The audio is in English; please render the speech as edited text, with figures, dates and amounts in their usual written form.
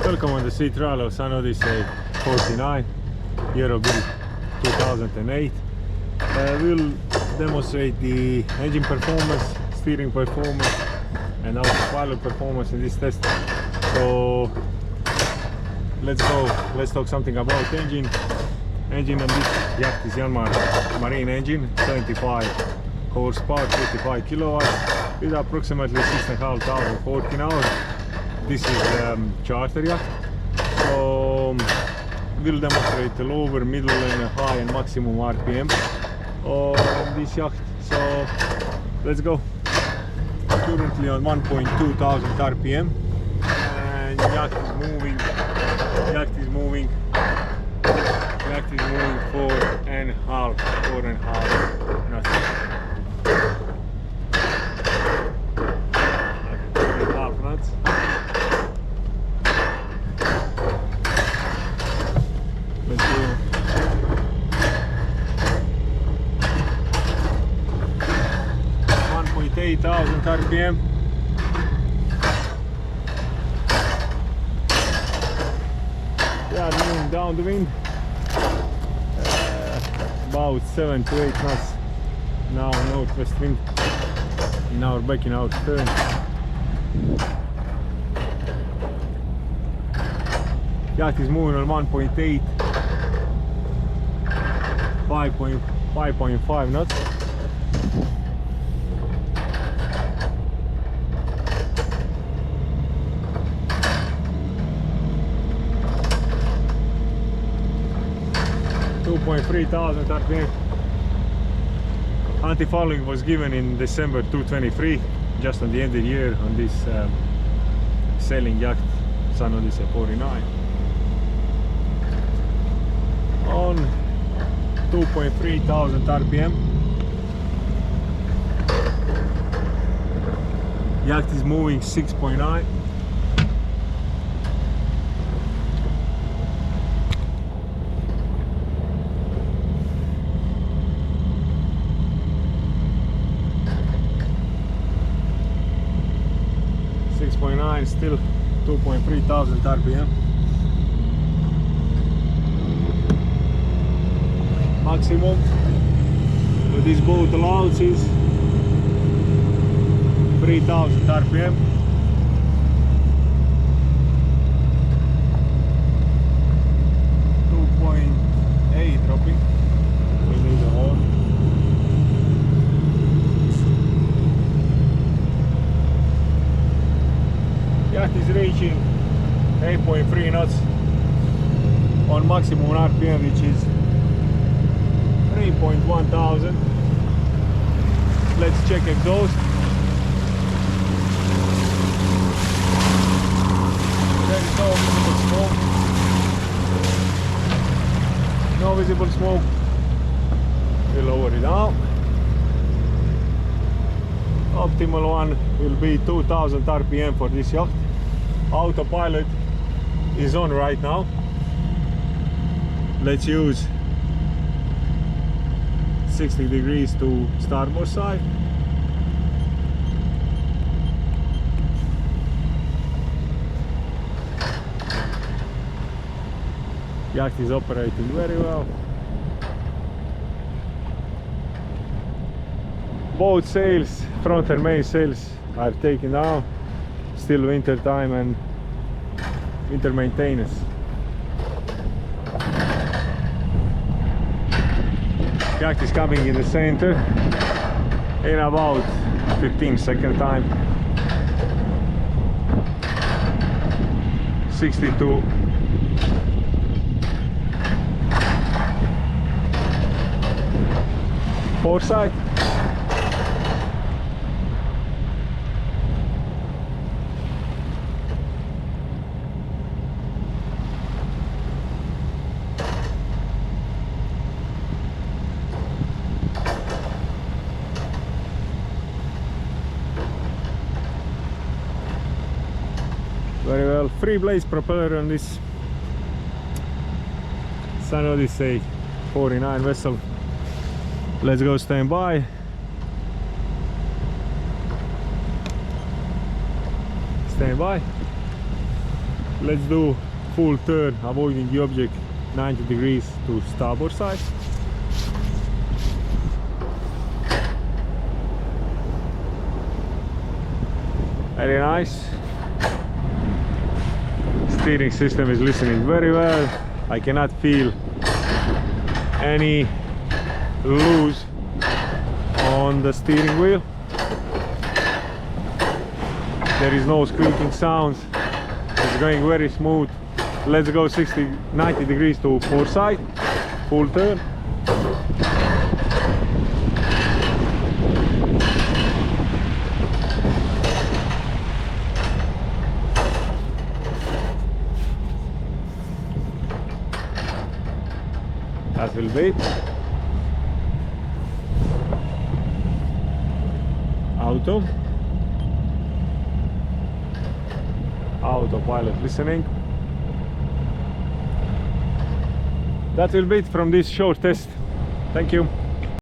Welcome on the street trial of Sun Odyssey 49, Euro build 2008. We'll demonstrate the engine performance, steering performance and autopilot performance in this test. So let's go, let's talk something about engine. Engine on this yacht is Yanmar marine engine, 75 horsepower, 55 kilowatts with approximately 6,500 working hours. This is charter yacht, so we'll demonstrate the lower, middle and high and maximum RPM on this yacht. So let's go. Currently on 1.2 thousand RPM and yacht is moving, yacht is moving 4.5 knots. 4.5 knots. Let's go. $1,800 RPM. Yeah, moving down the wind. About 7 to 8 knots. Now northwest wind in our back, in our stern. Yacht is moving on 1.8, 5.5 knots. $2,300 RPM. Anti-fouling was given in December 2023, just on the end of the year, on this sailing yacht Sun Odyssey 49. On 2,300 RPM. Yacht is moving 6.9. Still 2,300 RPM. Maximum with this boat allows is 3,000 RPM. .8 dropping. We need a horn. Yacht is reaching 8.3 knots on maximum RPM, which is 3.1 thousand. Let's check exhaust. There is no visible smoke. No visible smoke. We'll lower it down. Optimal one will be 2,000 RPM for this yacht. Autopilot is on right now. Let's use 60 degrees to starboard side. Yacht is operating very well. Both sails, front and main sails, are taken down. Still winter time and winter maintenance. Yacht is coming in the center in about 15-second time. 62. Port side. Very well. Free blaze propeller on this Sun Odyssey 49 vessel. Let's go stand by. Stand by. Let's do full turn, avoiding the object 90 degrees to starboard side. Very nice. Steering system is listening very well. I cannot feel any loose on the steering wheel. There is no squeaking sounds. It's going very smooth. Let's go 90 degrees to port side, full turn. That will be it. Autopilot listening. That will be it from this short test. Thank you.